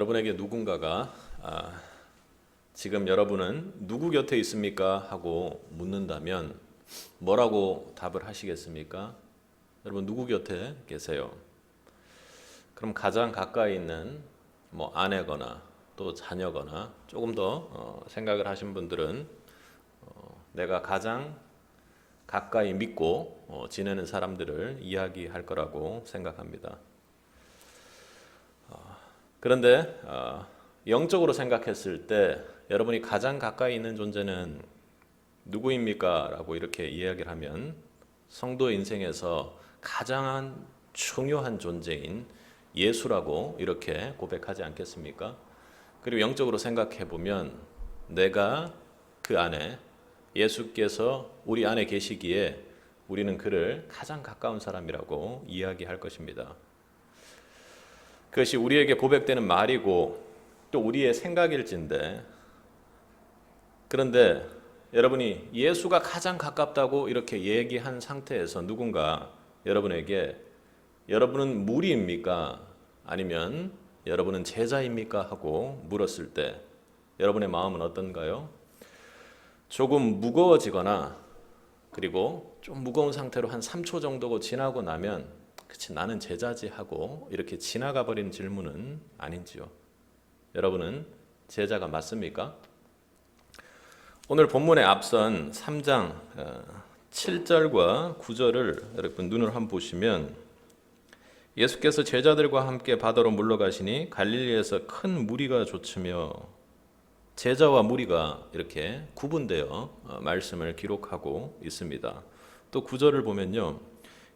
여러분에게 누군가가 지금 여러분은 누구 곁에 있습니까? 하고 묻는다면 뭐라고 답을 하시겠습니까? 여러분 누구 곁에 계세요? 그럼 가장 가까이 있는 아내거나 또 자녀거나 조금 더 생각을 하신 분들은 내가 가장 가까이 믿고 지내는 사람들을 이야기할 거라고 생각합니다. 그런데 영적으로 생각했을 때 여러분이 가장 가까이 있는 존재는 누구입니까? 라고 이렇게 이야기를 하면 성도 인생에서 가장 중요한 존재인 예수라고 이렇게 고백하지 않겠습니까? 그리고 영적으로 생각해 보면 내가 그 안에 예수께서 우리 안에 계시기에 우리는 그를 가장 가까운 사람이라고 이야기할 것입니다. 그것이 우리에게 고백되는 말이고 또 우리의 생각일진데, 그런데 여러분이 예수가 가장 가깝다고 이렇게 얘기한 상태에서 누군가 여러분에게 여러분은 무리입니까? 아니면 여러분은 제자입니까? 하고 물었을 때 여러분의 마음은 어떤가요? 조금 무거워지거나 그리고 좀 무거운 상태로 한 3초 정도 지나고 나면 그치 나는 제자지 하고 이렇게 지나가 버린 질문은 아닌지요? 여러분은 제자가 맞습니까? 오늘 본문에 앞선 3장 7절과 9절을 여러분 눈을 한번 보시면 예수께서 제자들과 함께 바다로 물러가시니 갈릴리에서 큰 무리가 좇으며, 제자와 무리가 이렇게 구분되어 말씀을 기록하고 있습니다. 또 9절을 보면요,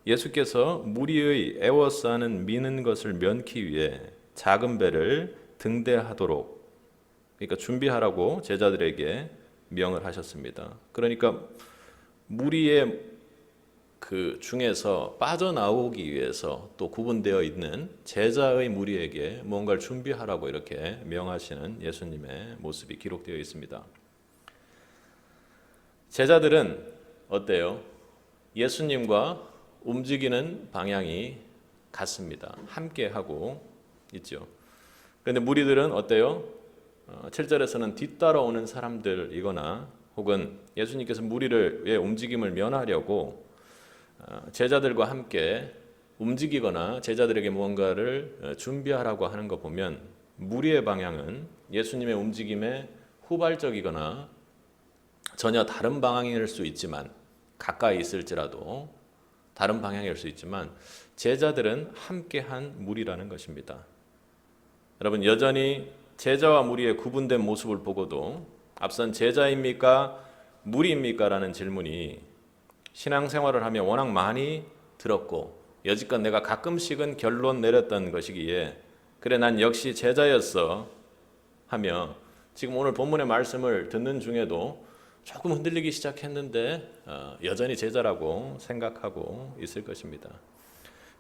예수께서 무리의 애워싸는 미는 것을 면키 위해 작은 배를 등대하도록, 그러니까 준비하라고 제자들에게 명을 하셨습니다. 그러니까 무리의 그 중에서 빠져나오기 위해서 또 구분되어 있는 제자의 무리에게 뭔가를 준비하라고 이렇게 명하시는 예수님의 모습이 기록되어 있습니다. 제자들은 어때요? 예수님과 움직이는 방향이 같습니다. 함께 하고 있죠. 그런데 무리들은 어때요? 7절에서는 뒤따라오는 사람들이거나 혹은 예수님께서 무리의 움직임을 면하려고 제자들과 함께 움직이거나 제자들에게 무언가를 준비하라고 하는 거 보면 무리의 방향은 예수님의 움직임에 후발적이거나 전혀 다른 방향일 수 있지만, 가까이 있을지라도 다른 방향일 수 있지만 제자들은 함께한 무리라는 것입니다. 여러분 여전히 제자와 무리의 구분된 모습을 보고도 앞선 제자입니까? 무리입니까? 라는 질문이 신앙생활을 하며 워낙 많이 들었고 여지껏 내가 가끔씩은 결론 내렸던 것이기에 그래 난 역시 제자였어 하며 지금 오늘 본문의 말씀을 듣는 중에도 조금 흔들리기 시작했는데 여전히 제자라고 생각하고 있을 것입니다.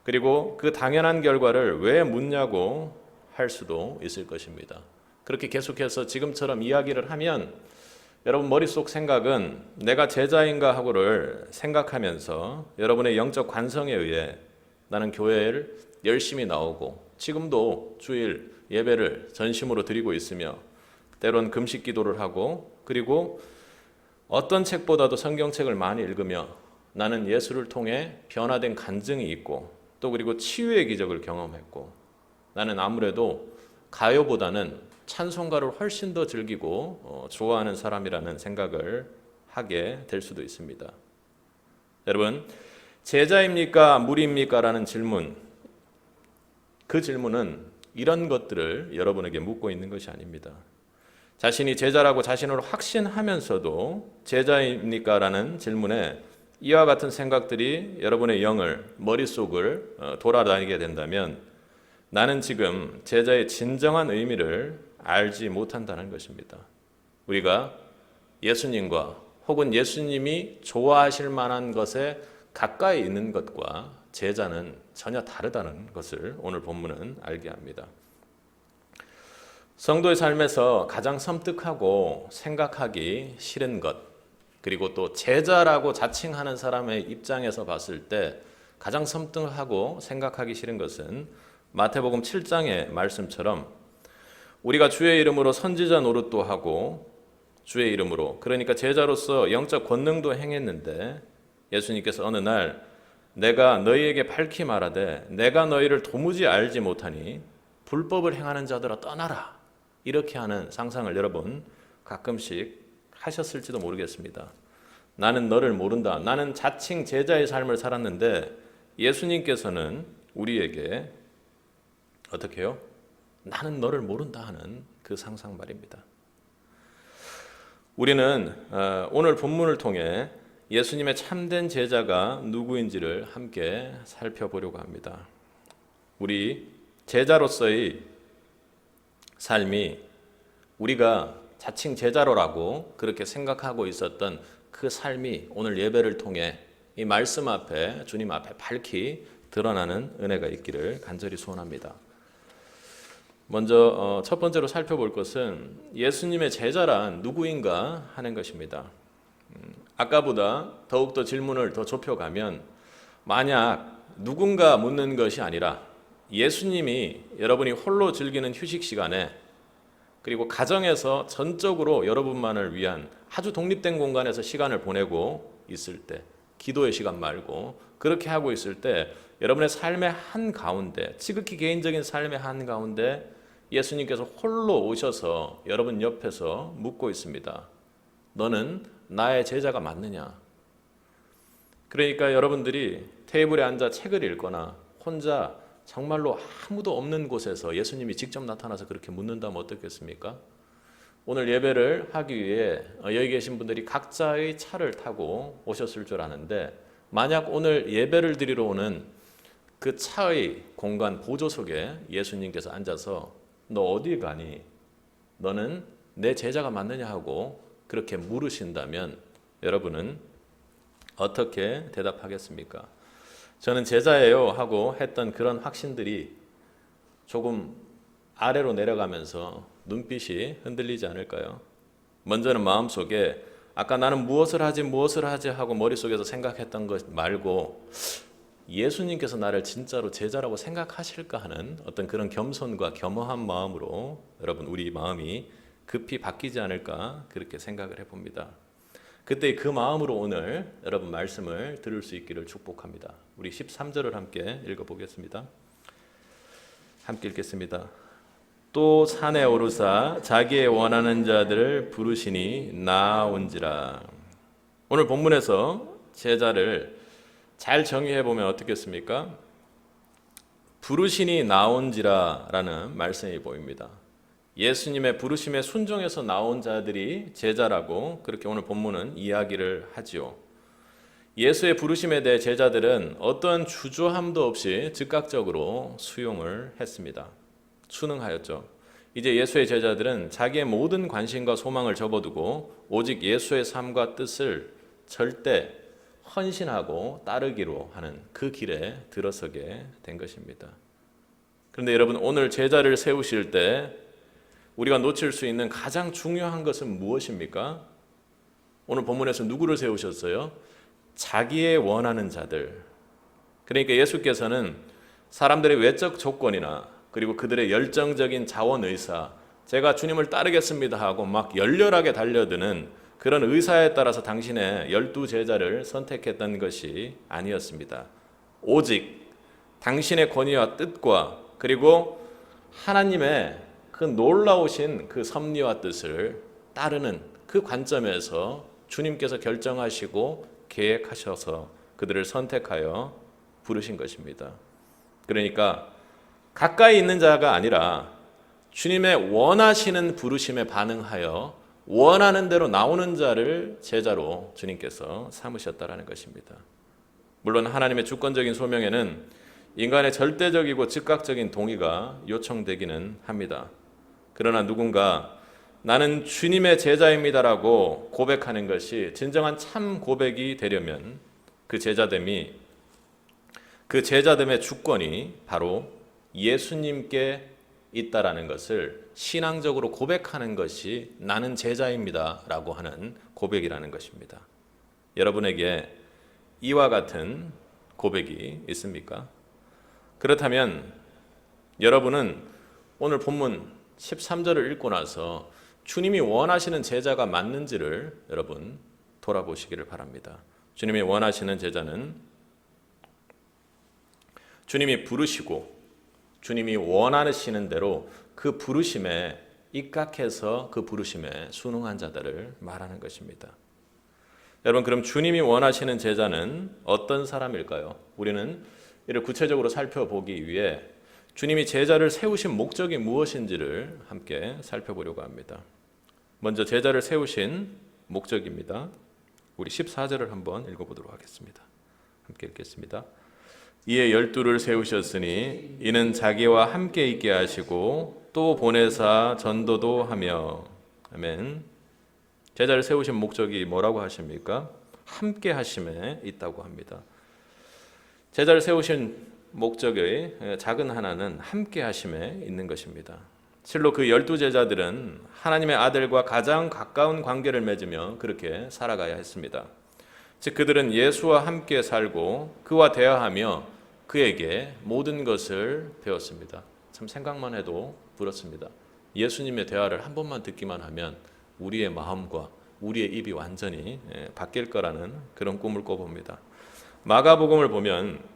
그리고 그 당연한 결과를 왜 묻냐고 할 수도 있을 것입니다. 그렇게 계속해서 지금처럼 이야기를 하면 여러분 머릿속 생각은 내가 제자인가 하고를 생각하면서 여러분의 영적 관성에 의해 나는 교회를 열심히 나오고 지금도 주일 예배를 전심으로 드리고 있으며 때론 금식 기도를 하고 그리고 어떤 책보다도 성경책을 많이 읽으며 나는 예수를 통해 변화된 간증이 있고 또 그리고 치유의 기적을 경험했고 나는 아무래도 가요보다는 찬송가를 훨씬 더 즐기고 좋아하는 사람이라는 생각을 하게 될 수도 있습니다. 여러분 제자입니까? 무리입니까? 라는 질문, 그 질문은 이런 것들을 여러분에게 묻고 있는 것이 아닙니다. 자신이 제자라고 자신을 확신하면서도 제자입니까? 라는 질문에 이와 같은 생각들이 여러분의 영을, 머릿속을 돌아다니게 된다면 나는 지금 제자의 진정한 의미를 알지 못한다는 것입니다. 우리가 예수님과 혹은 예수님이 좋아하실 만한 것에 가까이 있는 것과 제자는 전혀 다르다는 것을 오늘 본문은 알게 합니다. 성도의 삶에서 가장 섬뜩하고 생각하기 싫은 것, 그리고 또 제자라고 자칭하는 사람의 입장에서 봤을 때 가장 섬뜩하고 생각하기 싫은 것은 마태복음 7장의 말씀처럼 우리가 주의 이름으로 선지자 노릇도 하고 주의 이름으로, 그러니까 제자로서 영적 권능도 행했는데 예수님께서 어느 날 내가 너희에게 밝히 말하되 내가 너희를 도무지 알지 못하니 불법을 행하는 자들아 떠나라, 이렇게 하는 상상을 여러분 가끔씩 하셨을지도 모르겠습니다. 나는 너를 모른다. 나는 자칭 제자의 삶을 살았는데 예수님께서는 우리에게 어떻게 해요? 나는 너를 모른다 하는 그 상상 말입니다. 우리는 오늘 본문을 통해 예수님의 참된 제자가 누구인지를 함께 살펴보려고 합니다. 우리 제자로서의 삶이 우리가 자칭 제자로라고 그렇게 생각하고 있었던 그 삶이 오늘 예배를 통해 이 말씀 앞에, 주님 앞에 밝히 드러나는 은혜가 있기를 간절히 소원합니다. 먼저 첫 번째로 살펴볼 것은 예수님의 제자란 누구인가 하는 것입니다. 아까보다 더욱더 질문을 더 좁혀가면, 만약 누군가 묻는 것이 아니라 예수님이 여러분이 홀로 즐기는 휴식 시간에, 그리고 가정에서 전적으로 여러분만을 위한 아주 독립된 공간에서 시간을 보내고 있을 때, 기도의 시간 말고 그렇게 하고 있을 때 여러분의 삶의 한가운데, 지극히 개인적인 삶의 한가운데 예수님께서 홀로 오셔서 여러분 옆에서 묻고 있습니다. 너는 나의 제자가 맞느냐? 그러니까 여러분들이 테이블에 앉아 책을 읽거나 혼자 정말로 아무도 없는 곳에서 예수님이 직접 나타나서 그렇게 묻는다면 어떻겠습니까? 오늘 예배를 하기 위해 여기 계신 분들이 각자의 차를 타고 오셨을 줄 아는데, 만약 오늘 예배를 드리러 오는 그 차의 공간 보조석에 예수님께서 앉아서 너 어디 가니? 너는 내 제자가 맞느냐 하고 그렇게 물으신다면 여러분은 어떻게 대답하겠습니까? 저는 제자예요 하고 했던 그런 확신들이 조금 아래로 내려가면서 눈빛이 흔들리지 않을까요? 먼저는 마음속에 아까 나는 무엇을 하지 하고 머릿속에서 생각했던 것 말고 예수님께서 나를 진짜로 제자라고 생각하실까 하는 어떤 그런 겸손과 겸허한 마음으로 여러분 우리 마음이 급히 바뀌지 않을까 그렇게 생각을 해봅니다. 그때 그 마음으로 오늘 여러분 말씀을 들을 수 있기를 축복합니다. 우리 13절을 함께 읽어보겠습니다. 함께 읽겠습니다. 또 산에 오르사 자기의 원하는 자들을 부르시니 나온지라. 오늘 본문에서 제자를 잘 정의해 보면 어떻겠습니까? 부르시니 나온지라 라는 말씀이 보입니다. 예수님의 부르심에 순종해서 나온 자들이 제자라고 그렇게 오늘 본문은 이야기를 하지요. 예수의 부르심에 대해 제자들은 어떤 주저함도 없이 즉각적으로 수용을 했습니다. 순응하였죠. 이제 예수의 제자들은 자기의 모든 관심과 소망을 접어두고 오직 예수의 삶과 뜻을 절대 헌신하고 따르기로 하는 그 길에 들어서게 된 것입니다. 그런데 여러분, 오늘 제자를 세우실 때 우리가 놓칠 수 있는 가장 중요한 것은 무엇입니까? 오늘 본문에서 누구를 세우셨어요? 자기의 원하는 자들. 그러니까 예수께서는 사람들의 외적 조건이나 그리고 그들의 열정적인 자원의사, 제가 주님을 따르겠습니다 하고 막 열렬하게 달려드는 그런 의사에 따라서 당신의 12제자를 선택했던 것이 아니었습니다. 오직 당신의 권위와 뜻과 그리고 하나님의 그 놀라우신 그 섭리와 뜻을 따르는 그 관점에서 주님께서 결정하시고 계획하셔서 그들을 선택하여 부르신 것입니다. 그러니까 가까이 있는 자가 아니라 주님의 원하시는 부르심에 반응하여 원하는 대로 나오는 자를 제자로 주님께서 삼으셨다라는 것입니다. 물론 하나님의 주권적인 소명에는 인간의 절대적이고 즉각적인 동의가 요청되기는 합니다. 그러나 누군가 나는 주님의 제자입니다라고 고백하는 것이 진정한 참 고백이 되려면 그 제자됨의 주권이 바로 예수님께 있다라는 것을 신앙적으로 고백하는 것이 나는 제자입니다라고 하는 고백이라는 것입니다. 여러분에게 이와 같은 고백이 있습니까? 그렇다면 여러분은 오늘 본문 13절을 읽고 나서 주님이 원하시는 제자가 맞는지를 여러분 돌아보시기를 바랍니다. 주님이 원하시는 제자는 주님이 부르시고 주님이 원하시는 대로 그 부르심에 입각해서 그 부르심에 순응한 자들을 말하는 것입니다. 여러분, 그럼 주님이 원하시는 제자는 어떤 사람일까요? 우리는 이를 구체적으로 살펴보기 위해 주님이 제자를 세우신 목적이 무엇인지를 함께 살펴보려고 합니다. 먼저 제자를 세우신 목적입니다. 우리 14절을 한번 읽어보도록 하겠습니다. 함께 읽겠습니다. 이에 12를 세우셨으니 이는 자기와 함께 있게 하시고 또 보내사 전도도 하며. 아멘. 제자를 세우신 목적이 뭐라고 하십니까? 함께 하심에 있다고 합니다. 제자를 세우신 목적의 작은 하나는 함께 하심에 있는 것입니다. 실로 그 12제자들은 하나님의 아들과 가장 가까운 관계를 맺으며 그렇게 살아가야 했습니다. 즉 그들은 예수와 함께 살고 그와 대화하며 그에게 모든 것을 배웠습니다. 참 생각만 해도 부럽습니다. 예수님의 대화를 한 번만 듣기만 하면 우리의 마음과 우리의 입이 완전히 바뀔 거라는 그런 꿈을 꿔봅니다. 마가복음을 보면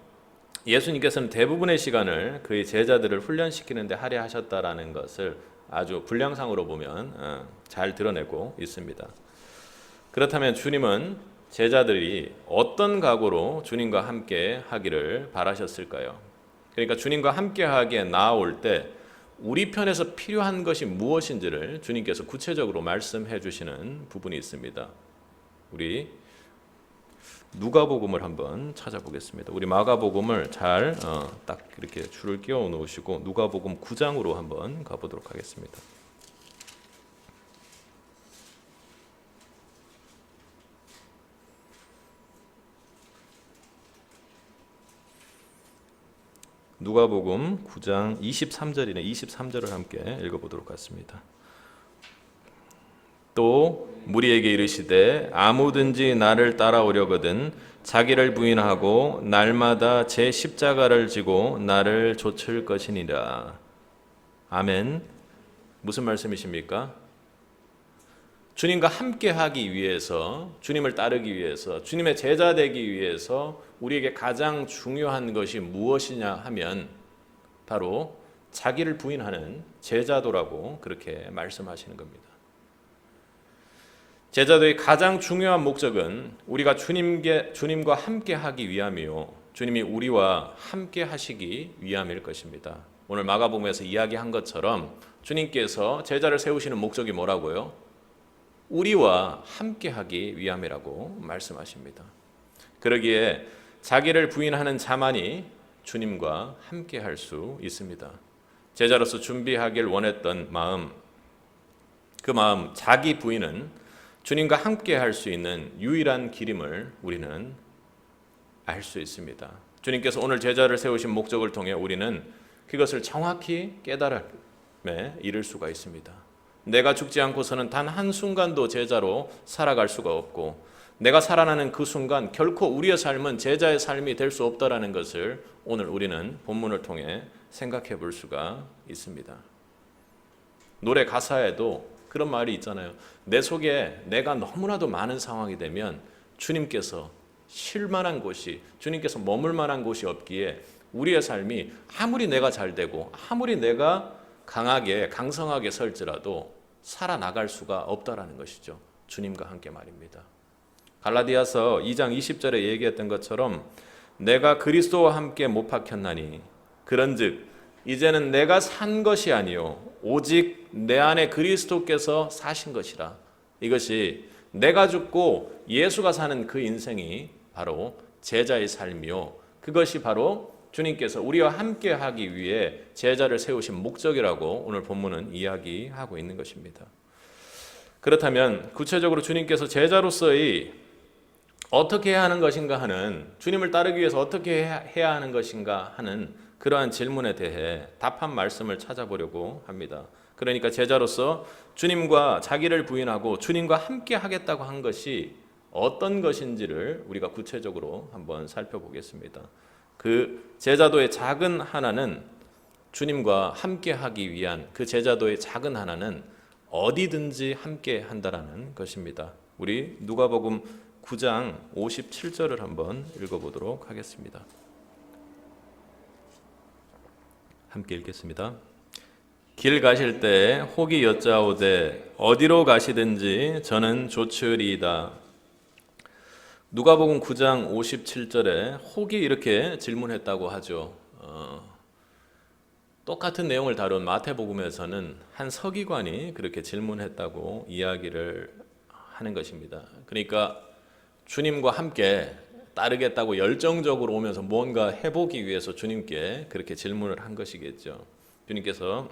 예수님께서는 대부분의 시간을 그의 제자들을 훈련시키는 데 할애하셨다라는 것을 아주 분량상으로 보면 잘 드러내고 있습니다. 그렇다면 주님은 제자들이 어떤 각오로 주님과 함께 하기를 바라셨을까요? 그러니까 주님과 함께 하기에 나아올 때 우리 편에서 필요한 것이 무엇인지를 주님께서 구체적으로 말씀해 주시는 부분이 있습니다. 우리 누가복음을 한번 찾아보겠습니다. 우리 마가복음을 잘 딱 이렇게 줄을 끼워 놓으시고 누가복음 9장으로 한번 가보도록 하겠습니다. 누가복음 9장 23절이네. 23절을 함께 읽어보도록 하겠습니다. 또 무리에게 이르시되 아무든지 나를 따라오려거든 자기를 부인하고 날마다 제 십자가를 지고 나를 좇을 것이니라. 아멘. 무슨 말씀이십니까? 주님과 함께 하기 위해서, 주님을 따르기 위해서, 주님의 제자 되기 위해서 우리에게 가장 중요한 것이 무엇이냐 하면 바로 자기를 부인하는 제자도라고 그렇게 말씀하시는 겁니다. 제자도의 가장 중요한 목적은 우리가 주님과 함께 하기 위함이요, 주님이 우리와 함께 하시기 위함일 것입니다. 오늘 마가복음에서 이야기한 것처럼 주님께서 제자를 세우시는 목적이 뭐라고요? 우리와 함께 하기 위함이라고 말씀하십니다. 그러기에 자기를 부인하는 자만이 주님과 함께 할 수 있습니다. 제자로서 준비하길 원했던 마음, 그 마음, 자기 부인은 주님과 함께 할 수 있는 유일한 길임을 우리는 알 수 있습니다. 주님께서 오늘 제자를 세우신 목적을 통해 우리는 그것을 정확히 깨달음에 이를 수가 있습니다. 내가 죽지 않고서는 단 한순간도 제자로 살아갈 수가 없고, 내가 살아나는 그 순간 결코 우리의 삶은 제자의 삶이 될 수 없다라는 것을 오늘 우리는 본문을 통해 생각해 볼 수가 있습니다. 노래 가사에도 그런 말이 있잖아요. 내 속에 내가 너무나도 많은 상황이 되면 주님께서 쉴 만한 곳이, 주님께서 머물 만한 곳이 없기에 우리의 삶이 아무리 내가 잘 되고 아무리 내가 강하게 강성하게 설지라도 살아나갈 수가 없다라는 것이죠. 주님과 함께 말입니다. 갈라디아서 2장 20절에 얘기했던 것처럼 내가 그리스도와 함께 못 박혔나니 그런즉 이제는 내가 산 것이 아니요 오직 내 안에 그리스도께서 사신 것이라. 이것이 내가 죽고 예수가 사는 그 인생이 바로 제자의 삶이요, 그것이 바로 주님께서 우리와 함께 하기 위해 제자를 세우신 목적이라고 오늘 본문은 이야기하고 있는 것입니다. 그렇다면 구체적으로 주님께서 제자로서의 어떻게 해야 하는 것인가 하는, 주님을 따르기 위해서 어떻게 해야 하는 것인가 하는 그러한 질문에 대해 답한 말씀을 찾아보려고 합니다. 그러니까 제자로서 주님과 자기를 부인하고 주님과 함께 하겠다고 한 것이 어떤 것인지를 우리가 구체적으로 한번 살펴보겠습니다. 그 제자도의 작은 하나는 주님과 함께 하기 위한 그 제자도의 작은 하나는 어디든지 함께 한다라는 것입니다. 우리 누가복음 9장 57절을 한번 읽어보도록 하겠습니다. 함께 읽겠습니다. 길 가실 때 혹이 여짜오되 어디로 가시든지 저는 좋으리이다. 누가복음 9장 57절에 혹이 이렇게 질문했다고 하죠. 똑같은 내용을 다룬 마태복음에서는 한 서기관이 그렇게 질문했다고 이야기를 하는 것입니다. 그러니까 주님과 함께 따르겠다고 열정적으로 오면서 뭔가 해보기 위해서 주님께 그렇게 질문을 한 것이겠죠. 주님께서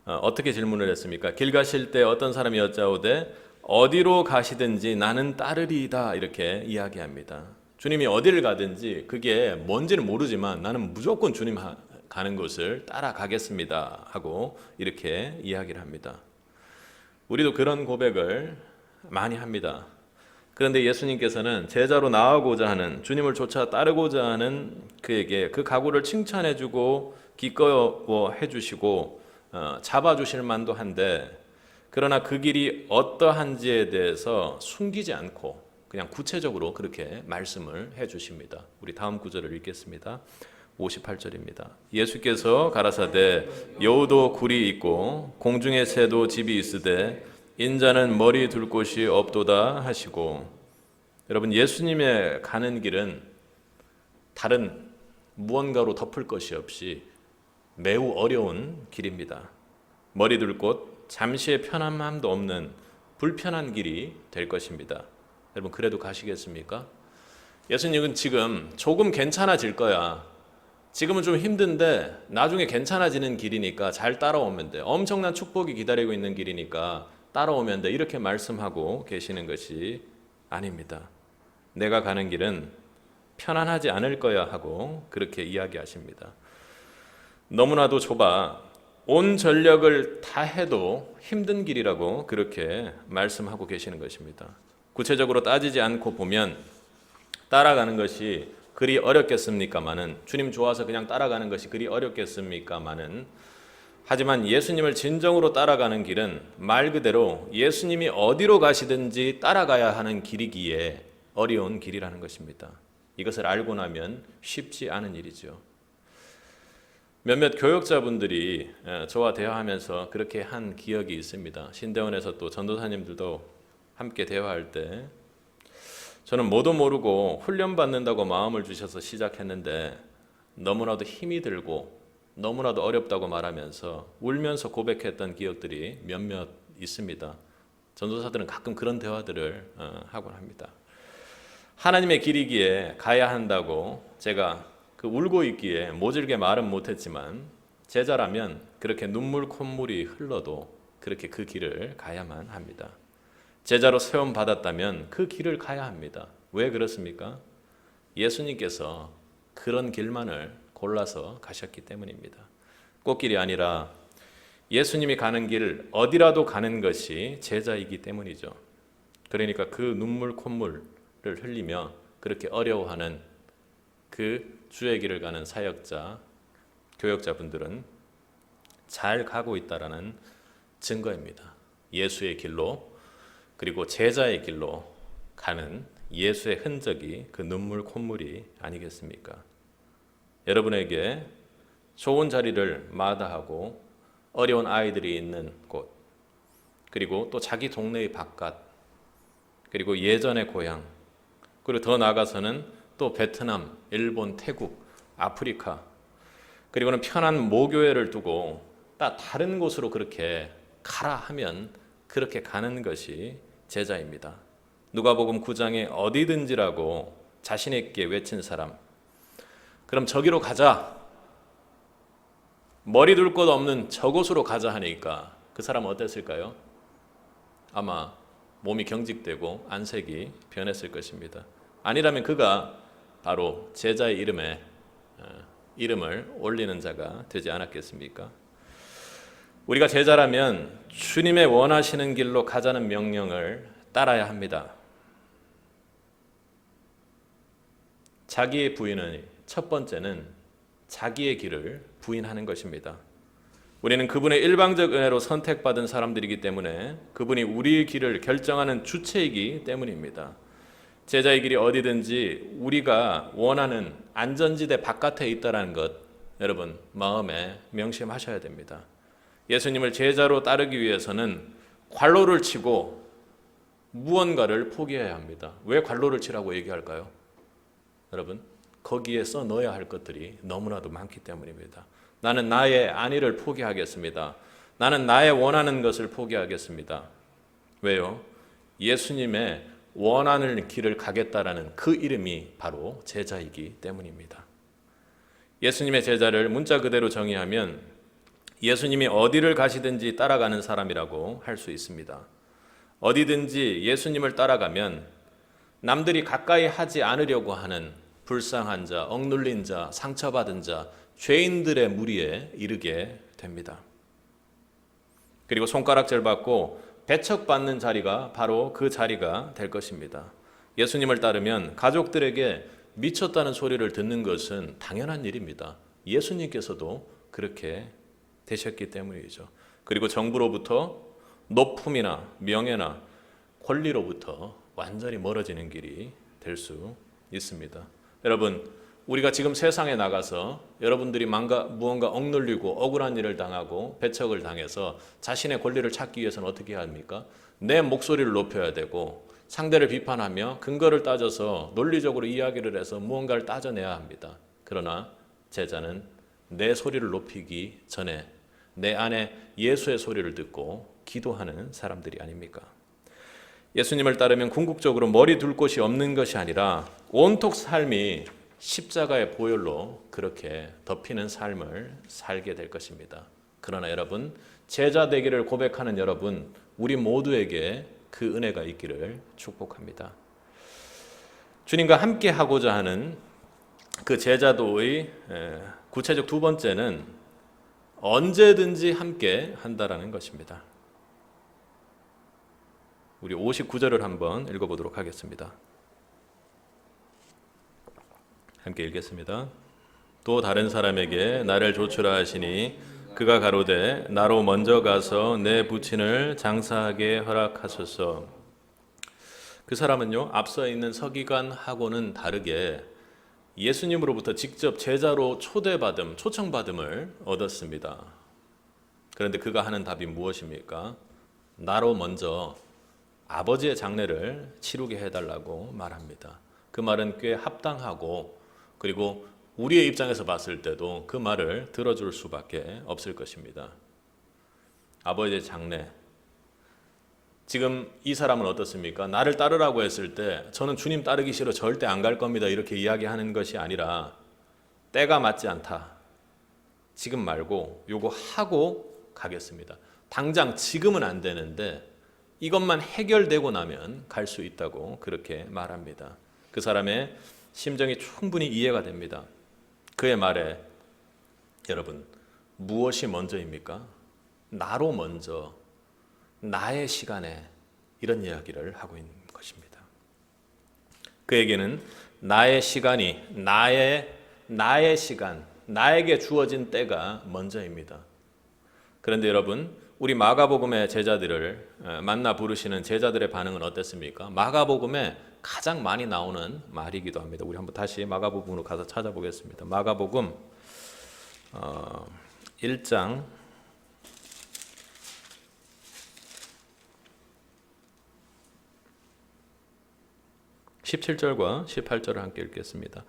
어떻게 질문을 했습니까? 길 가실 때 어떤 사람이 여짜오되 어디로 가시든지 나는 따르리이다 이렇게 이야기합니다. 주님이 어디를 가든지 그게 뭔지는 모르지만 나는 무조건 주님 가는 곳을 따라가겠습니다 하고 이렇게 이야기를 합니다. 우리도 그런 고백을 많이 합니다. 그런데 예수님께서는 제자로 나아가고자 하는, 주님을 쫓아 따르고자 하는 그에게 그 각오를 칭찬해주고 기꺼워해 주시고 잡아주실 만도 한데, 그러나 그 길이 어떠한지에 대해서 숨기지 않고 그냥 구체적으로 그렇게 말씀을 해주십니다. 우리 다음 구절을 읽겠습니다. 58절입니다. 예수께서 가라사대 여우도 굴이 있고 공중의 새도 집이 있으되 인자는 머리 둘 곳이 없도다 하시고, 여러분 예수님의 가는 길은 다른 무언가로 덮을 것이 없이 매우 어려운 길입니다. 머리 둘 곳, 잠시의 편안함도 없는 불편한 길이 될 것입니다. 여러분 그래도 가시겠습니까? 예수님은 지금 조금 괜찮아질 거야, 지금은 좀 힘든데 나중에 괜찮아지는 길이니까 잘 따라오면 돼, 엄청난 축복이 기다리고 있는 길이니까 따라오면 돼, 이렇게 말씀하고 계시는 것이 아닙니다. 내가 가는 길은 편안하지 않을 거야 하고 그렇게 이야기하십니다. 너무나도 좁아 온 전력을 다해도 힘든 길이라고 그렇게 말씀하고 계시는 것입니다. 구체적으로 따지지 않고 보면 따라가는 것이 그리 어렵겠습니까마는, 주님 좋아서 그냥 따라가는 것이 그리 어렵겠습니까마는, 하지만 예수님을 진정으로 따라가는 길은 말 그대로 예수님이 어디로 가시든지 따라가야 하는 길이기에 어려운 길이라는 것입니다. 이것을 알고 나면 쉽지 않은 일이죠. 몇몇 교역자분들이 저와 대화하면서 그렇게 한 기억이 있습니다. 신대원에서 또 전도사님들도 함께 대화할 때 저는 뭐도 모르고 훈련받는다고 마음을 주셔서 시작했는데 너무나도 힘이 들고 너무나도 어렵다고 말하면서 울면서 고백했던 기억들이 몇몇 있습니다. 전도사들은 가끔 그런 대화들을 하곤 합니다. 하나님의 길이기에 가야 한다고 제가 울고 있기에 모질게 말은 못했지만, 제자라면 그렇게 눈물 콧물이 흘러도 그렇게 그 길을 가야만 합니다. 제자로 세움 받았다면 그 길을 가야 합니다. 왜 그렇습니까? 예수님께서 그런 길만을 골라서 가셨기 때문입니다. 꽃길이 아니라 예수님이 가는 길 어디라도 가는 것이 제자이기 때문이죠. 그러니까 그 눈물 콧물을 흘리며 그렇게 어려워하는 그 주의 길을 가는 사역자, 교역자분들은 잘 가고 있다라는 증거입니다. 예수의 길로, 그리고 제자의 길로 가는 예수의 흔적이 그 눈물 콧물이 아니겠습니까? 여러분에게 좋은 자리를 마다하고 어려운 아이들이 있는 곳, 그리고 또 자기 동네의 바깥, 그리고 예전의 고향, 그리고 더 나아가서는 또 베트남, 일본, 태국, 아프리카, 그리고는 편한 모교회를 두고 다른 곳으로 그렇게 가라 하면 그렇게 가는 것이 제자입니다. 누가복음 9장에 어디든지라고 자신 있게 외친 사람, 그럼 저기로 가자, 머리 둘 곳 없는 저곳으로 가자 하니까 그 사람은 어땠을까요? 아마 몸이 경직되고 안색이 변했을 것입니다. 아니라면 그가 바로 제자의 이름에 이름을 올리는 자가 되지 않았겠습니까? 우리가 제자라면 주님의 원하시는 길로 가자는 명령을 따라야 합니다. 자기의 부인은 첫 번째는 자기의 길을 부인하는 것입니다. 우리는 그분의 일방적 은혜로 선택받은 사람들이기 때문에 그분이 우리의 길을 결정하는 주체이기 때문입니다. 제자의 길이 어디든지 우리가 원하는 안전지대 바깥에 있다는 것 여러분 마음에 명심하셔야 됩니다. 예수님을 제자로 따르기 위해서는 관로를 치고 무언가를 포기해야 합니다. 왜 관로를 치라고 얘기할까요? 여러분 거기에 써 넣어야 할 것들이 너무나도 많기 때문입니다. 나는 나의 안위를 포기하겠습니다. 나는 나의 원하는 것을 포기하겠습니다. 왜요? 예수님의 원하는 길을 가겠다라는 그 이름이 바로 제자이기 때문입니다. 예수님의 제자를 문자 그대로 정의하면 예수님이 어디를 가시든지 따라가는 사람이라고 할 수 있습니다. 어디든지 예수님을 따라가면 남들이 가까이 하지 않으려고 하는 불쌍한 자, 억눌린 자, 상처받은 자, 죄인들의 무리에 이르게 됩니다. 그리고 손가락질 받고 배척받는 자리가 바로 그 자리가 될 것입니다. 예수님을 따르면 가족들에게 미쳤다는 소리를 듣는 것은 당연한 일입니다. 예수님께서도 그렇게 되셨기 때문이죠. 그리고 정부로부터 높음이나 명예나 권리로부터 완전히 멀어지는 길이 될 수 있습니다. 여러분 우리가 지금 세상에 나가서 여러분들이 무언가 억눌리고 억울한 일을 당하고 배척을 당해서 자신의 권리를 찾기 위해서는 어떻게 해야 합니까? 내 목소리를 높여야 되고 상대를 비판하며 근거를 따져서 논리적으로 이야기를 해서 무언가를 따져내야 합니다. 그러나 제자는 내 소리를 높이기 전에 내 안에 예수의 소리를 듣고 기도하는 사람들이 아닙니까? 예수님을 따르면 궁극적으로 머리 둘 곳이 없는 것이 아니라 온통 삶이 십자가의 보혈로 그렇게 덮이는 삶을 살게 될 것입니다. 그러나 여러분 제자 되기를 고백하는 여러분 우리 모두에게 그 은혜가 있기를 축복합니다. 주님과 함께 하고자 하는 그 제자도의 구체적 두 번째는 언제든지 함께 한다라는 것입니다. 우리 59절을 한번 읽어보도록 하겠습니다. 함께 읽겠습니다. 또 다른 사람에게 나를 조추라 하시니 그가 가로되 나로 먼저 가서 내 부친을 장사하게 허락하소서. 그 사람은요 앞서 있는 서기관하고는 다르게 예수님으로부터 직접 제자로 초청받음을 얻었습니다. 그런데 그가 하는 답이 무엇입니까? 나로 먼저 아버지의 장례를 치르게 해달라고 말합니다. 그 말은 꽤 합당하고 그리고 우리의 입장에서 봤을 때도 그 말을 들어줄 수밖에 없을 것입니다. 아버지의 장례. 지금 이 사람은 어떻습니까? 나를 따르라고 했을 때 저는 주님 따르기 싫어 절대 안 갈 겁니다. 이렇게 이야기하는 것이 아니라 때가 맞지 않다. 지금 말고 요거 하고 가겠습니다. 당장 지금은 안 되는데 이것만 해결되고 나면 갈 수 있다고 그렇게 말합니다. 그 사람의 심정이 충분히 이해가 됩니다. 그의 말에 여러분 무엇이 먼저입니까? 나로 먼저 나의 시간에 이런 이야기를 하고 있는 것입니다. 그에게는 나의 시간이 나의 시간, 나에게 주어진 때가 먼저입니다. 그런데 여러분 우리 마가복음의 제자들을 만나 부르시는 제자들의 반응은 어땠습니까? 마가복음에 가장 많이 나오는 말이기도 합니다. 우리 한번 다시 마가복음으로 가서 찾아보겠습니다. 마가복음 1장 17절과 18절을 함께 읽겠습니다.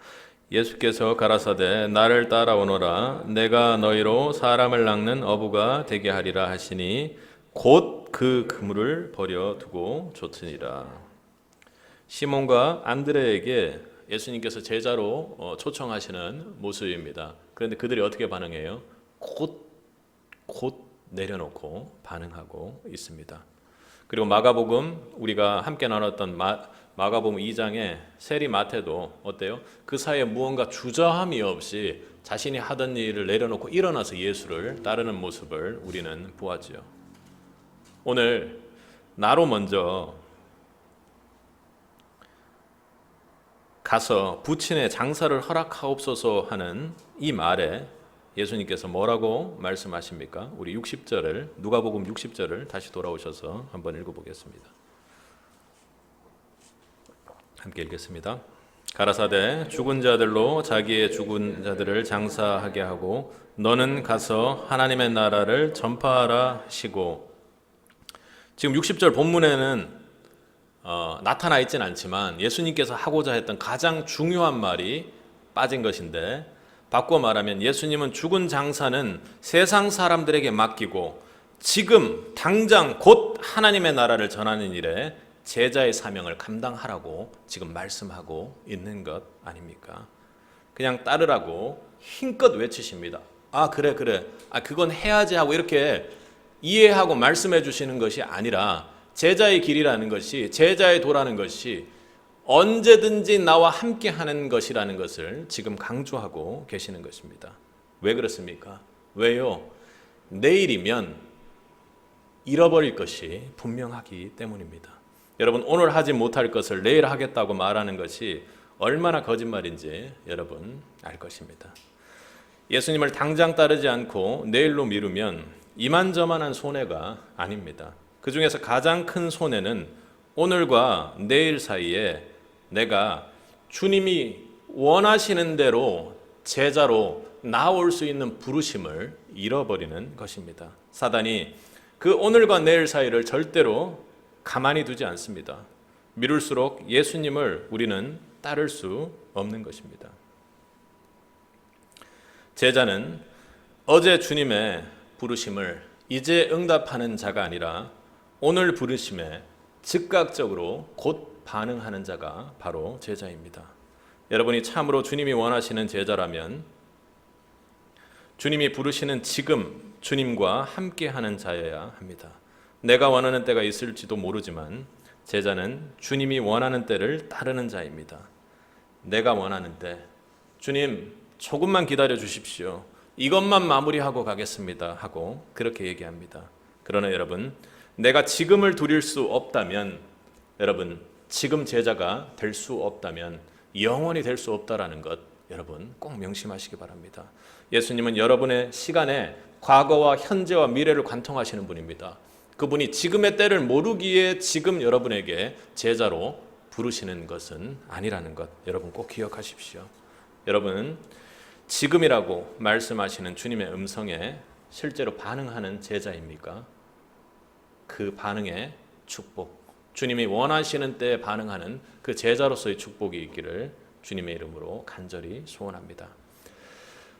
예수께서 가라사대 나를 따라오너라 내가 너희로 사람을 낚는 어부가 되게 하리라 하시니 곧 그 그물을 버려두고 쫓으니라. 시몬과 안드레에게 예수님께서 제자로 초청하시는 모습입니다. 그런데 그들이 어떻게 반응해요? 곧 내려놓고 반응하고 있습니다. 그리고 마가복음 우리가 함께 나눴던 마가복음 2장의 세리 마태도 어때요? 그 사이에 무언가 주저함이 없이 자신이 하던 일을 내려놓고 일어나서 예수를 따르는 모습을 우리는 보았지요. 오늘 나로 먼저 가서 부친의 장사를 허락하옵소서 하는 이 말에 예수님께서 뭐라고 말씀하십니까? 우리 60절을 누가복음 60절을 다시 돌아오셔서 한번 읽어보겠습니다. 함께 읽겠습니다. 가라사대 죽은 자들로 자기의 죽은 자들을 장사하게 하고 너는 가서 하나님의 나라를 전파하라 하시고. 지금 60절 본문에는 나타나 있진 않지만 예수님께서 하고자 했던 가장 중요한 말이 빠진 것인데, 바꿔 말하면 예수님은 죽은 장사는 세상 사람들에게 맡기고 지금 당장 곧 하나님의 나라를 전하는 일에 제자의 사명을 감당하라고 지금 말씀하고 있는 것 아닙니까? 그냥 따르라고 힘껏 외치십니다. 아 그래 그건 해야지 하고 이렇게 이해하고 말씀해 주시는 것이 아니라, 제자의 길이라는 것이, 제자의 도라는 것이 언제든지 나와 함께 하는 것이라는 것을 지금 강조하고 계시는 것입니다. 왜 그렇습니까? 왜요? 내일이면 잃어버릴 것이 분명하기 때문입니다. 여러분, 오늘 하지 못할 것을 내일 하겠다고 말하는 것이 얼마나 거짓말인지 여러분 알 것입니다. 예수님을 당장 따르지 않고 내일로 미루면 이만저만한 손해가 아닙니다. 그 중에서 가장 큰 손해는 오늘과 내일 사이에 내가 주님이 원하시는 대로 제자로 나올 수 있는 부르심을 잃어버리는 것입니다. 사단이 그 오늘과 내일 사이를 절대로 가만히 두지 않습니다. 미룰수록 예수님을 우리는 따를 수 없는 것입니다. 제자는 어제 주님의 부르심을 이제 응답하는 자가 아니라 오늘 부르심에 즉각적으로 곧 반응하는 자가 바로 제자입니다. 여러분이 참으로 주님이 원하시는 제자라면 주님이 부르시는 지금 주님과 함께하는 자여야 합니다. 내가 원하는 때가 있을지도 모르지만 제자는 주님이 원하는 때를 따르는 자입니다. 내가 원하는 때, 주님 조금만 기다려 주십시오, 이것만 마무리하고 가겠습니다 하고 그렇게 얘기합니다. 그러나 여러분, 내가 지금을 누릴 수 없다면, 여러분 지금 제자가 될 수 없다면 영원히 될 수 없다라는 것 여러분 꼭 명심하시기 바랍니다. 예수님은 여러분의 시간에 과거와 현재와 미래를 관통하시는 분입니다. 그분이 지금의 때를 모르기에 지금 여러분에게 제자로 부르시는 것은 아니라는 것 여러분 꼭 기억하십시오. 여러분, 지금이라고 말씀하시는 주님의 음성에 실제로 반응하는 제자입니까? 그 반응의 축복, 주님이 원하시는 때에 반응하는 그 제자로서의 축복이 있기를 주님의 이름으로 간절히 소원합니다.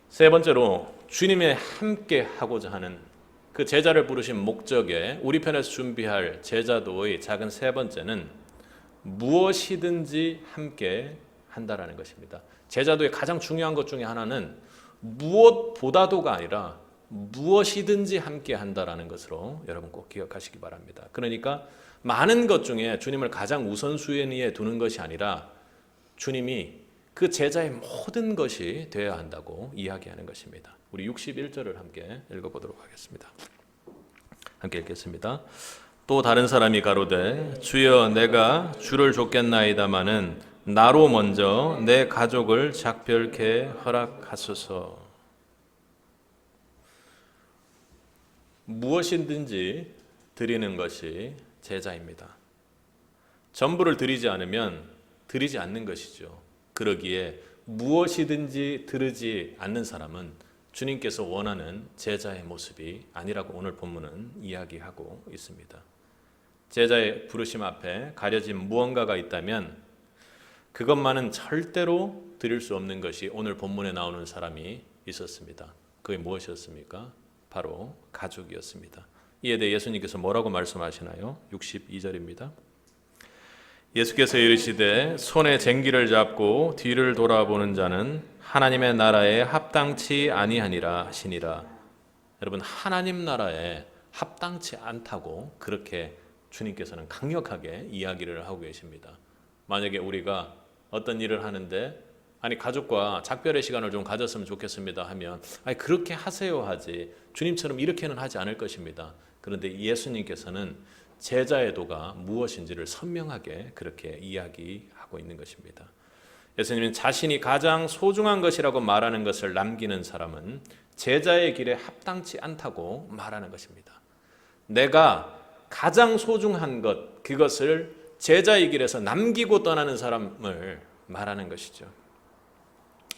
세 번째로, 주님의 함께 하고자 하는 그 제자를 부르신 목적에 우리 편에서 준비할 제자도의 작은 세 번째는 무엇이든지 함께 한다라는 것입니다. 제자도의 가장 중요한 것 중에 하나는 무엇보다도가 아니라 무엇이든지 함께 한다라는 것으로 여러분 꼭 기억하시기 바랍니다. 그러니까 많은 것 중에 주님을 가장 우선순위에 두는 것이 아니라 주님이 그 제자의 모든 것이 되어야 한다고 이야기하는 것입니다. 우리 61절을 함께 읽어보도록 하겠습니다. 함께 읽겠습니다. 또 다른 사람이 가로되 주여 내가 주를 쫓겠나이다마는 나로 먼저 내 가족을 작별케 허락하소서. 무엇이든지 드리는 것이 제자입니다. 전부를 드리지 않으면 드리지 않는 것이죠. 그러기에 무엇이든지 드리지 않는 사람은 주님께서 원하는 제자의 모습이 아니라고 오늘 본문은 이야기하고 있습니다. 제자의 부르심 앞에 가려진 무언가가 있다면 그것만은 절대로 드릴 수 없는 것이 오늘 본문에 나오는 사람이 있었습니다. 그게 무엇이었습니까? 바로 가족이었습니다. 이에 대해 예수님께서 뭐라고 말씀하시나요? 62절입니다. 예수께서 이르시되 손에 쟁기를 잡고 뒤를 돌아보는 자는 하나님의 나라에 합당치 아니하니라 하시니라. 여러분, 하나님 나라에 합당치 않다고 그렇게 주님께서는 강력하게 이야기를 하고 계십니다. 만약에 우리가 어떤 일을 하는데 가족과 작별의 시간을 좀 가졌으면 좋겠습니다 하면 그렇게 하세요 하지, 주님처럼 이렇게는 하지 않을 것입니다. 그런데 예수님께서는 제자의 도가 무엇인지를 선명하게 그렇게 이야기하고 있는 것입니다. 예수님은 자신이 가장 소중한 것이라고 말하는 것을 남기는 사람은 제자의 길에 합당치 않다고 말하는 것입니다. 내가 가장 소중한 것, 그것을 제자의 길에서 남기고 떠나는 사람을 말하는 것이죠.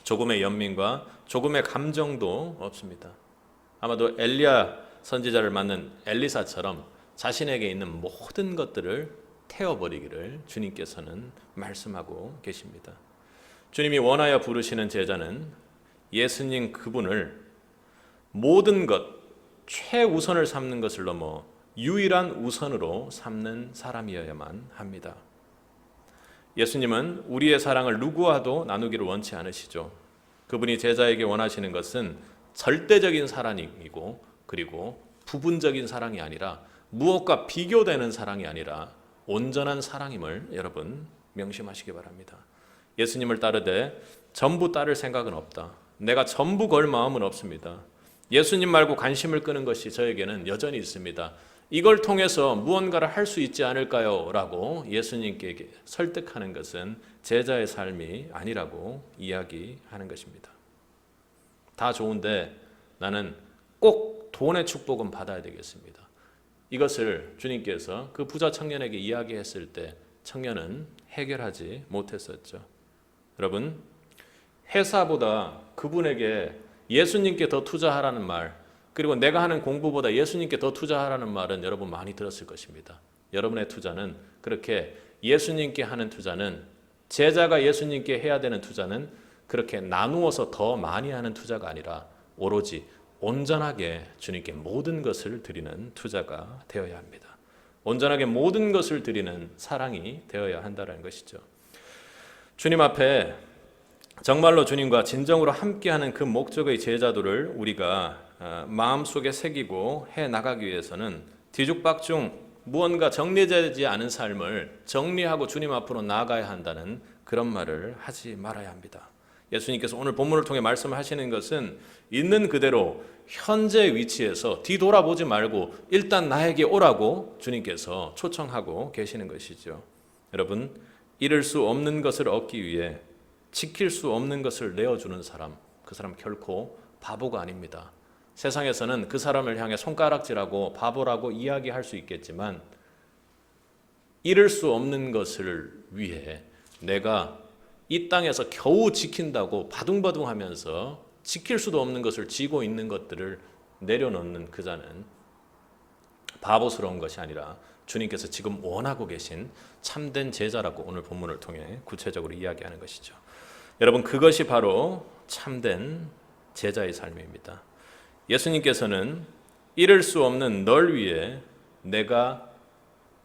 조금의 연민과 조금의 감정도 없습니다. 아마도 엘리야 선지자를 만난 엘리사처럼 자신에게 있는 모든 것들을 태워버리기를 주님께서는 말씀하고 계십니다. 주님이 원하여 부르시는 제자는 예수님 그분을 모든 것, 최우선을 삼는 것을 넘어 유일한 우선으로 삼는 사람이어야만 합니다. 예수님은 우리의 사랑을 누구와도 나누기를 원치 않으시죠. 그분이 제자에게 원하시는 것은 절대적인 사랑이고, 그리고 부분적인 사랑이 아니라, 무엇과 비교되는 사랑이 아니라 온전한 사랑임을 여러분 명심하시기 바랍니다. 예수님을 따르되 전부 따를 생각은 없다. 내가 전부 걸 마음은 없습니다. 예수님 말고 관심을 끄는 것이 저에게는 여전히 있습니다. 이걸 통해서 무언가를 할 수 있지 않을까요? 라고 예수님께 설득하는 것은 제자의 삶이 아니라고 이야기하는 것입니다. 다 좋은데 나는 꼭 돈의 축복은 받아야 되겠습니다. 이것을 주님께서 그 부자 청년에게 이야기했을 때 청년은 해결하지 못했었죠. 여러분, 회사보다 그분에게 예수님께 더 투자하라는 말, 그리고 내가 하는 공부보다 예수님께 더 투자하라는 말은 여러분 많이 들었을 것입니다. 여러분의 투자는 그렇게 예수님께 하는 투자는, 제자가 예수님께 해야 되는 투자는 그렇게 나누어서 더 많이 하는 투자가 아니라 오로지 온전하게 주님께 모든 것을 드리는 투자가 되어야 합니다. 온전하게 모든 것을 드리는 사랑이 되어야 한다는 것이죠. 주님 앞에 정말로 주님과 진정으로 함께하는 그 목적의 제자도를 우리가 마음속에 새기고 해나가기 위해서는 뒤죽박죽 무언가 정리되지 않은 삶을 정리하고 주님 앞으로 나아가야 한다는 그런 말을 하지 말아야 합니다. 예수님께서 오늘 본문을 통해 말씀하시는 것은 있는 그대로 현재 위치에서 뒤돌아보지 말고 일단 나에게 오라고 주님께서 초청하고 계시는 것이죠. 여러분, 잃을 수 없는 것을 얻기 위해 지킬 수 없는 것을 내어주는 사람, 그 사람 결코 바보가 아닙니다. 세상에서는 그 사람을 향해 손가락질하고 바보라고 이야기할 수 있겠지만 잃을 수 없는 것을 위해 내가 이 땅에서 겨우 지킨다고 바둥바둥하면서 지킬 수도 없는 것을 쥐고 있는 것들을 내려놓는 그 자는 바보스러운 것이 아니라 주님께서 지금 원하고 계신 참된 제자라고 오늘 본문을 통해 구체적으로 이야기하는 것이죠. 여러분, 그것이 바로 참된 제자의 삶입니다. 예수님께서는 잃을 수 없는 널 위해 내가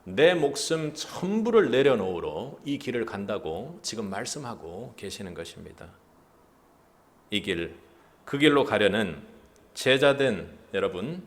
내 목숨 전부를 내려놓으러 이 길을 간다고 지금 말씀하고 계시는 것입니다. 이 길, 그 길로 가려는 제자된 여러분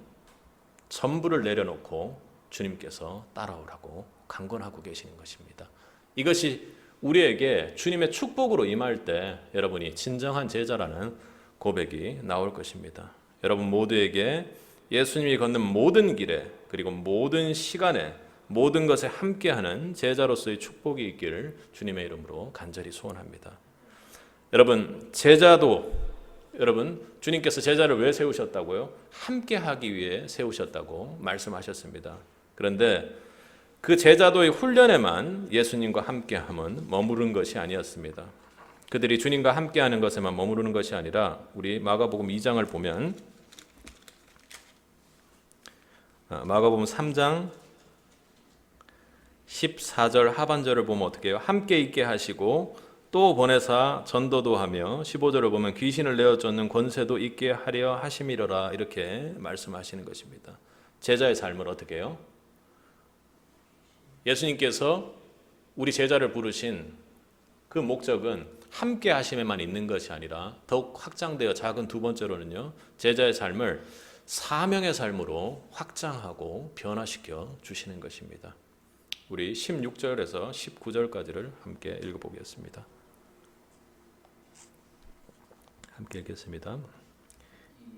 전부를 내려놓고 주님께서 따라오라고 강권하고 계시는 것입니다. 이것이 우리에게 주님의 축복으로 임할 때 여러분이 진정한 제자라는 고백이 나올 것입니다. 여러분 모두에게 예수님이 걷는 모든 길에, 그리고 모든 시간에, 모든 것에 함께하는 제자로서의 축복이 있기를 주님의 이름으로 간절히 소원합니다. 여러분, 제자도, 여러분 주님께서 제자를 왜 세우셨다고요? 함께하기 위해 세우셨다고 말씀하셨습니다. 그런데 그 제자도의 훈련에만 예수님과 함께함은 머무른 것이 아니었습니다. 그들이 주님과 함께하는 것에만 머무르는 것이 아니라 우리 마가복음 2장을 보면, 마가복음 3장 14절 하반절을 보면 어떻게 해요? 함께 있게 하시고 또 보내사 전도도 하며, 15절을 보면 귀신을 내어 쫓는 권세도 있게 하려 하심이로라, 이렇게 말씀하시는 것입니다. 제자의 삶을 어떻게 해요? 예수님께서 우리 제자를 부르신 그 목적은 함께 하심에만 있는 것이 아니라 더욱 확장되어, 작은 두 번째로는요, 제자의 삶을 사명의 삶으로 확장하고 변화시켜 주시는 것입니다. 우리 16절에서 19절까지를 함께 읽어보겠습니다. 함께 읽겠습니다.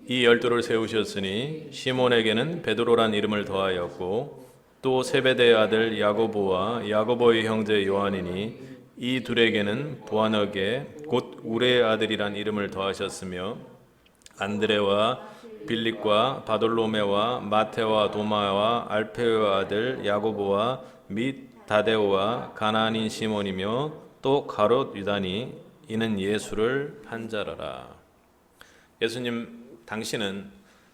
이 12를 세우셨으니 시몬에게는 베드로란 이름을 더하였고 또 세베대의 아들 야고보와 야고보의 형제 요한이니 이 둘에게는 보아너게 곧 우레의 아들이란 이름을 더하셨으며 안드레와 빌립과 바돌로메와 마테와 도마와 알페오의 아들 야고보와 및 다데오와 가나안인 시몬이며 또 가롯 유다니 이는 예수를 판자라라. 예수님 당신은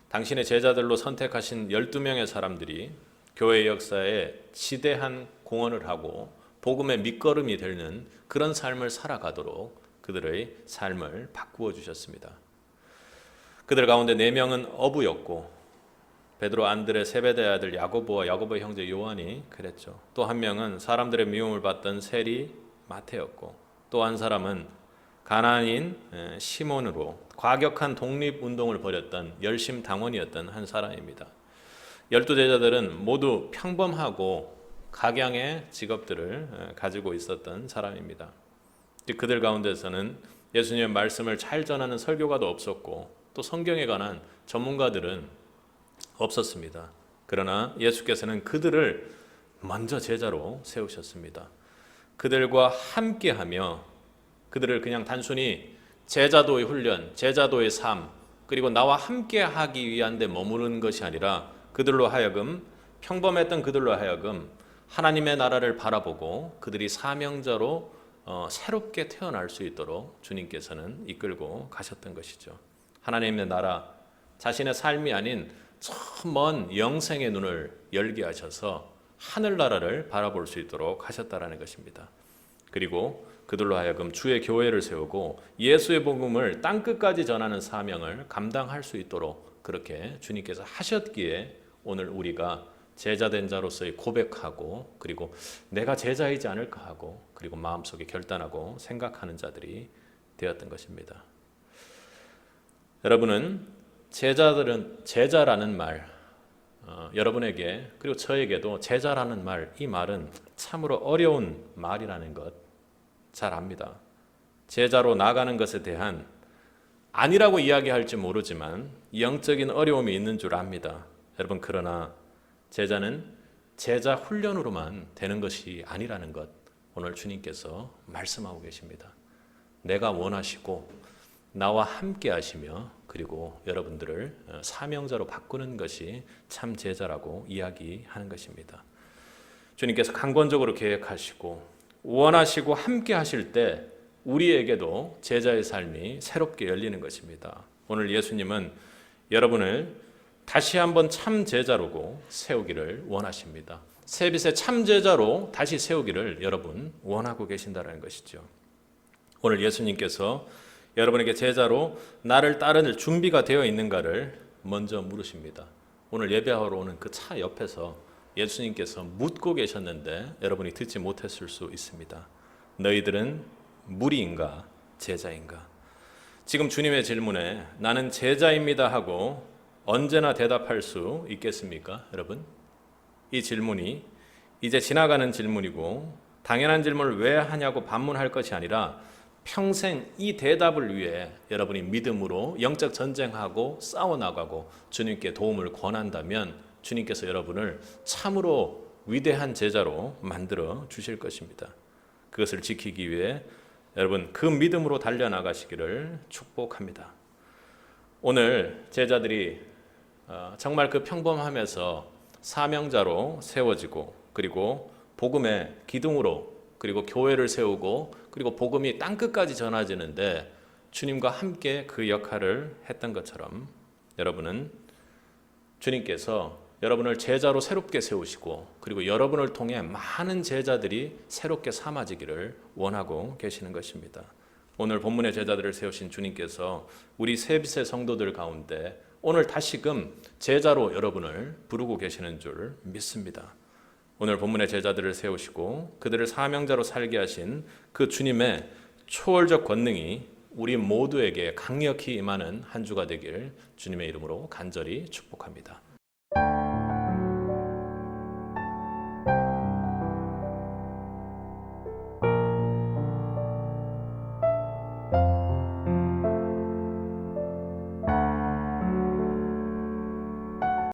당신의 제자들로 선택하신 12명의 사람들이 교회 역사에 지대한 공헌을 하고 복음의 밑거름이 되는 그런 삶을 살아가도록 그들의 삶을 바꾸어 주셨습니다. 그들 가운데 4명은 어부였고 베드로, 안드레, 세베대의 아들 야고보와 야고보의 형제 요한이 그랬죠. 또 한 명은 사람들의 미움을 받던 세리 마태였고 또 한 사람은 가나안인 시몬으로 과격한 독립운동을 벌였던 열심당원이었던 한 사람입니다. 12제자들은 모두 평범하고 각양의 직업들을 가지고 있었던 사람입니다. 그들 가운데서는 예수님의 말씀을 잘 전하는 설교가도 없었고 또 성경에 관한 전문가들은 없었습니다. 그러나 예수께서는 그들을 먼저 제자로 세우셨습니다. 그들과 함께하며 그들을 그냥 단순히 제자도의 훈련, 제자도의 삶, 그리고 나와 함께하기 위한 데 머무르는 것이 아니라 그들로 하여금 평범했던 그들로 하여금 하나님의 나라를 바라보고 그들이 사명자로 새롭게 태어날 수 있도록 주님께서는 이끌고 가셨던 것이죠. 하나님의 나라, 자신의 삶이 아닌 저 먼 영생의 눈을 열게 하셔서 하늘나라를 바라볼 수 있도록 하셨다라는 것입니다. 그리고 그들로 하여금 주의 교회를 세우고 예수의 복음을 땅끝까지 전하는 사명을 감당할 수 있도록 그렇게 주님께서 하셨기에 오늘 우리가 제자된 자로서의 고백하고 그리고 내가 제자이지 않을까 하고 그리고 마음속에 결단하고 생각하는 자들이 되었던 것입니다. 여러분은 제자라는 말 여러분에게 그리고 저에게도 제자라는 말, 이 말은 참으로 어려운 말이라는 것 잘 압니다. 제자로 나가는 것에 대한 아니라고 이야기할지 모르지만 영적인 어려움이 있는 줄 압니다. 여러분, 그러나 제자는 제자 훈련으로만 되는 것이 아니라는 것 오늘 주님께서 말씀하고 계십니다. 내가 원하시고 나와 함께 하시며 그리고 여러분들을 사명자로 바꾸는 것이 참 제자라고 이야기하는 것입니다. 주님께서 강권적으로 계획하시고 원하시고 함께 하실 때 우리에게도 제자의 삶이 새롭게 열리는 것입니다. 오늘 예수님은 여러분을 다시 한번 참 제자로고 세우기를 원하십니다. 세빛의 참 제자로 다시 세우기를 여러분 원하고 계신다는 것이죠. 오늘 예수님께서 여러분에게 제자로 나를 따를 준비가 되어 있는가를 먼저 물으십니다. 오늘 예배하러 오는 그 차 옆에서 예수님께서 묻고 계셨는데 여러분이 듣지 못했을 수 있습니다. 너희들은 무리인가 제자인가? 지금 주님의 질문에 나는 제자입니다 하고 언제나 대답할 수 있겠습니까? 여러분, 이 질문이 이제 지나가는 질문이고 당연한 질문을 왜 하냐고 반문할 것이 아니라 평생 이 대답을 위해 여러분이 믿음으로 영적 전쟁하고 싸워나가고 주님께 도움을 권한다면 주님께서 여러분을 참으로 위대한 제자로 만들어 주실 것입니다. 그것을 지키기 위해 여러분 그 믿음으로 달려나가시기를 축복합니다. 오늘 제자들이 정말 그 평범함에서 사명자로 세워지고 그리고 복음의 기둥으로 그리고 교회를 세우고 그리고 복음이 땅끝까지 전해지는데 주님과 함께 그 역할을 했던 것처럼 여러분은 주님께서 여러분을 제자로 새롭게 세우시고 그리고 여러분을 통해 많은 제자들이 새롭게 삼아지기를 원하고 계시는 것입니다. 오늘 본문의 제자들을 세우신 주님께서 우리 세빛의 성도들 가운데 오늘 다시금 제자로 여러분을 부르고 계시는 줄 믿습니다. 오늘 본문의 제자들을 세우시고 그들을 사명자로 살게 하신 그 주님의 초월적 권능이 우리 모두에게 강력히 임하는 한 주가 되길 주님의 이름으로 간절히 축복합니다.